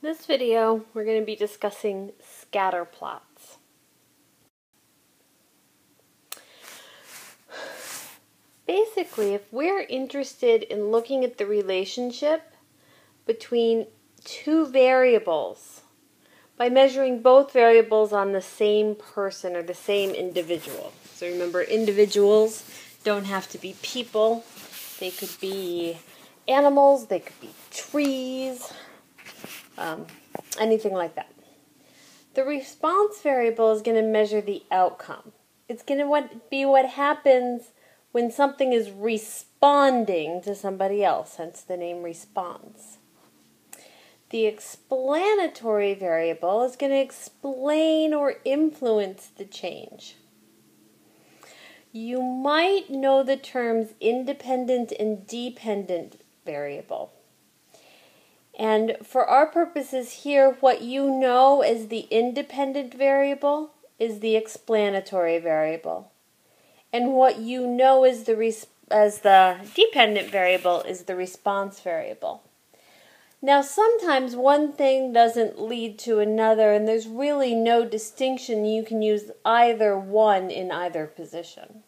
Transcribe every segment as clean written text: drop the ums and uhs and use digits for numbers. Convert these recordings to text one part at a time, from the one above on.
this video, we're going to be discussing scatterplots. Basically, if we're interested in looking at the relationship between two variables by measuring both variables on the same person or the same individual. So remember, individuals don't have to be people. They could be animals, they could be trees, anything like that. The response variable is going to measure the outcome. It's going to be what happens when something is responding to somebody else, hence the name response. The explanatory variable is going to explain or influence the change. You might know the terms independent and dependent variable. And for our purposes here, what you know as the independent variable is the explanatory variable. And what you know as the dependent variable is the response variable. Now, sometimes one thing doesn't lead to another, and there's really no distinction. You can use either one in either position.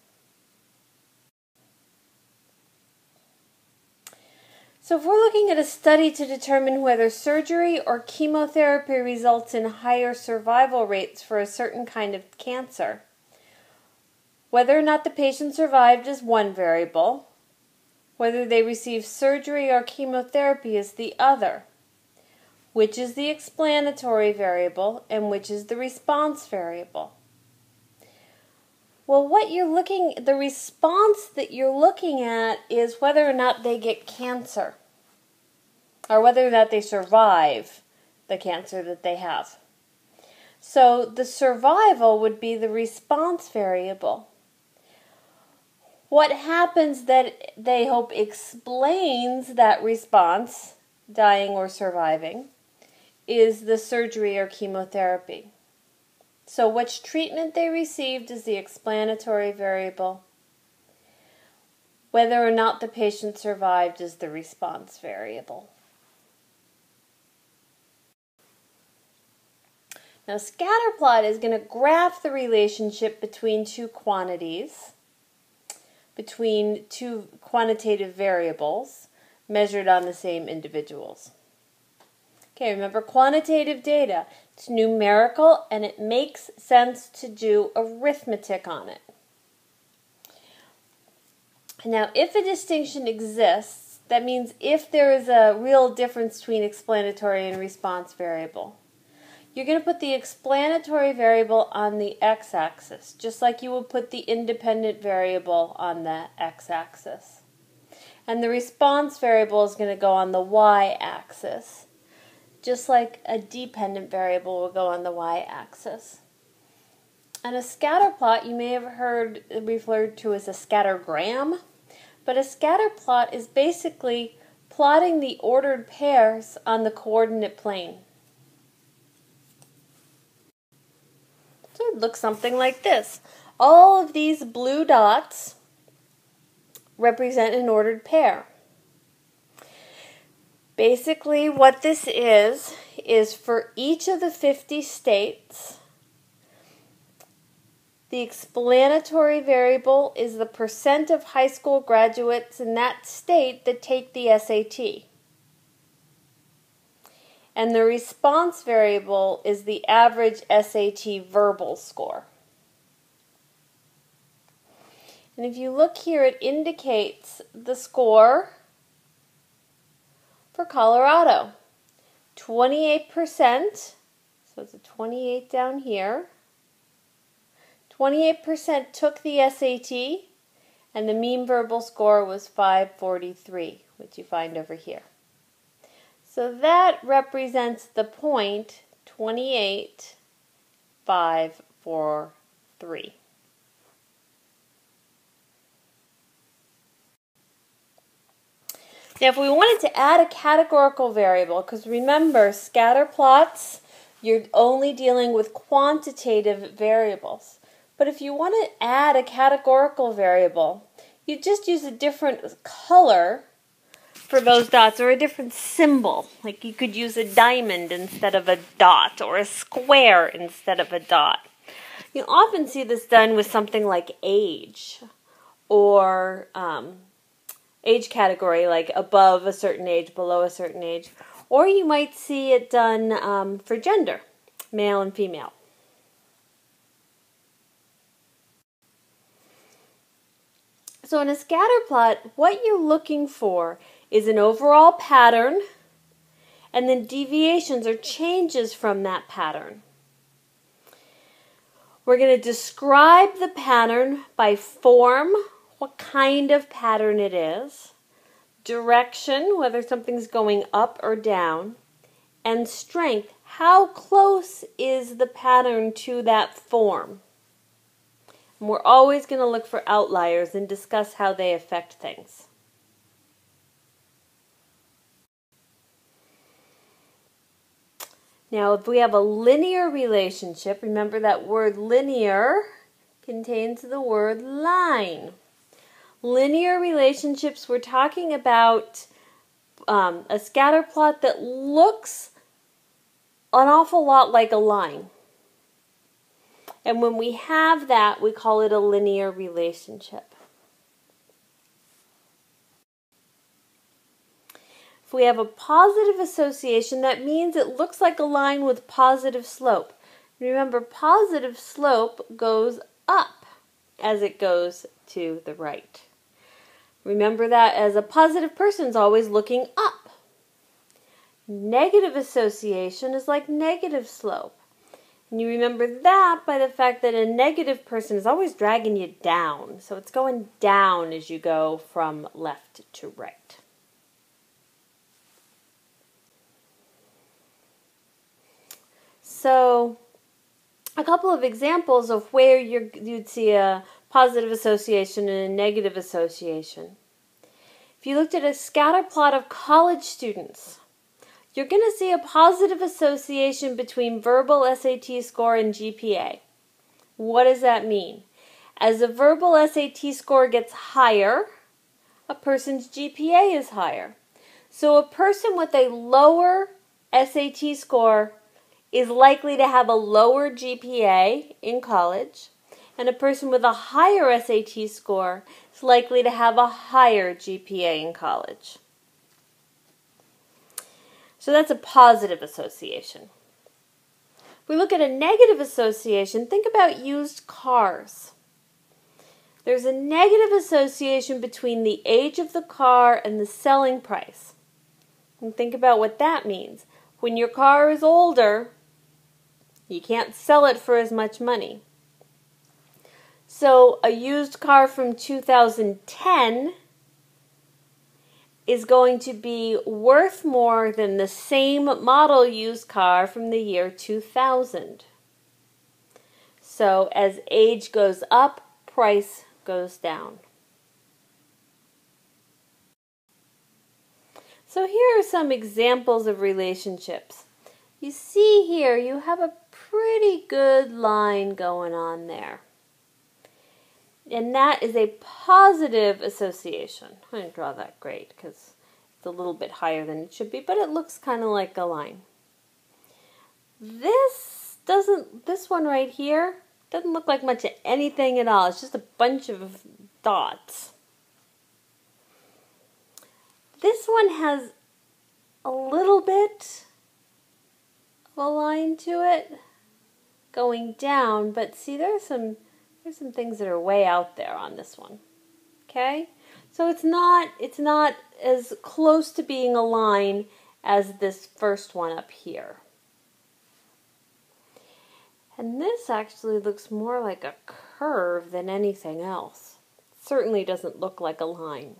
So if we're looking at a study to determine whether surgery or chemotherapy results in higher survival rates for a certain kind of cancer, whether or not the patient survived is one variable, whether they received surgery or chemotherapy is the other. Which is the explanatory variable and which is the response variable? Well, the response that you're looking at is whether or not they get cancer, or whether or not they survive the cancer that they have. So the survival would be the response variable. What happens that they hope explains that response, dying or surviving, is the surgery or chemotherapy. So which treatment they received is the explanatory variable. Whether or not the patient survived is the response variable. Now, Scatterplot is going to graph the relationship between two quantities, between two quantitative variables measured on the same individuals. Okay, remember quantitative data. It's numerical and it makes sense to do arithmetic on it. Now, if a distinction exists, that means if there is a real difference between explanatory and response variable, you're going to put the explanatory variable on the x-axis, just like you would put the independent variable on the x-axis. And the response variable is going to go on the y-axis, just like a dependent variable will go on the y-axis. And a scatterplot you may have heard referred to as a scattergram, but a scatterplot is basically plotting the ordered pairs on the coordinate plane. So it looks something like this. All of these blue dots represent an ordered pair. Basically, what this is for each of the 50 states, the explanatory variable is the percent of high school graduates in that state that take the SAT. And the response variable is the average SAT verbal score. And if you look here, it indicates the score for Colorado. 28%, so it's a 28 down here. 28% took the SAT, and the mean verbal score was 543, which you find over here. So that represents the point 28,543. Now, if we wanted to add a categorical variable, because remember, scatter plots, you're only dealing with quantitative variables. But if you want to add a categorical variable, you just use a different color for those dots, or a different symbol. Like you could use a diamond instead of a dot, or a square instead of a dot. You often see this done with something like age, or age category, like above a certain age, below a certain age. Or you might see it done for gender, male and female. So in a scatter plot, what you're looking for is an overall pattern and then deviations or changes from that pattern. We're going to describe the pattern by form, what kind of pattern it is, direction, whether something's going up or down, and strength, how close is the pattern to that form. And we're always going to look for outliers and discuss how they affect things. Now, if we have a linear relationship, remember that word linear contains the word line. Linear relationships, we're talking about a scatter plot that looks an awful lot like a line. And when we have that, we call it a linear relationship. If we have a positive association, that means it looks like a line with positive slope. Remember, positive slope goes up as it goes to the right. Remember that as a positive person is always looking up. Negative association is like negative slope. And you remember that by the fact that a negative person is always dragging you down. So it's going down as you go from left to right. So a couple of examples of where you'd see a positive association and a negative association. If you looked at a scatter plot of college students, you're going to see a positive association between verbal SAT score and GPA. What does that mean? As a verbal SAT score gets higher, a person's GPA is higher. So a person with a lower SAT score is likely to have a lower GPA in college, and a person with a higher SAT score is likely to have a higher GPA in college. So that's a positive association. If we look at a negative association, think about used cars. There's a negative association between the age of the car and the selling price. And think about what that means. When your car is older, you can't sell it for as much money. So a used car from 2010 is going to be worth more than the same model used car from the year 2000. So as age goes up, price goes down. So here are some examples of relationships. You see here, you have a pretty good line going on there. And that is a positive association. I didn't draw that great because it's a little bit higher than it should be, but it looks kind of like a line. This one right here doesn't look like much of anything at all. It's just a bunch of dots. This one has a little bit of a line to it going down, but see, there's some things that are way out there on this one. Okay? So it's not as close to being a line as this first one up here. And this actually looks more like a curve than anything else. It certainly doesn't look like a line.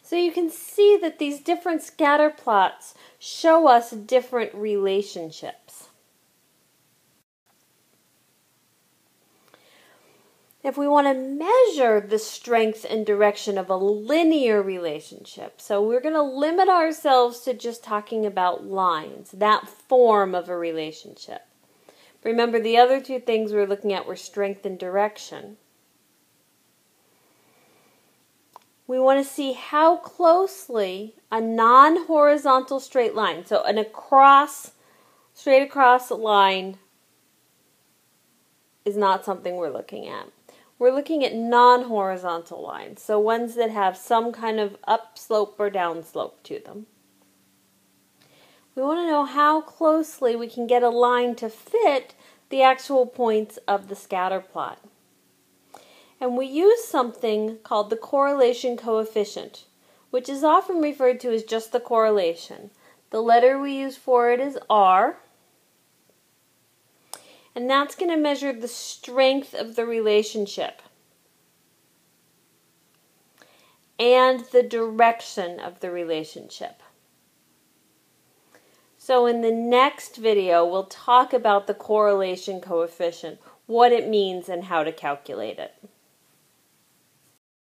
So you can see that these different scatter plots show us different relationships. If we want to measure the strength and direction of a linear relationship, so we're going to limit ourselves to just talking about lines, that form of a relationship. Remember, the other two things we were looking at were strength and direction. we want to see how closely a non-horizontal straight line, so an straight across line, is not something we're looking at. We're looking at non-horizontal lines, so ones that have some kind of upslope or downslope to them. We want to know how closely we can get a line to fit the actual points of the scatter plot. And we use something called the correlation coefficient, which is often referred to as just the correlation. The letter we use for it is R, and that's going to measure the strength of the relationship and the direction of the relationship. So in the next video, we'll talk about the correlation coefficient, what it means, and how to calculate it.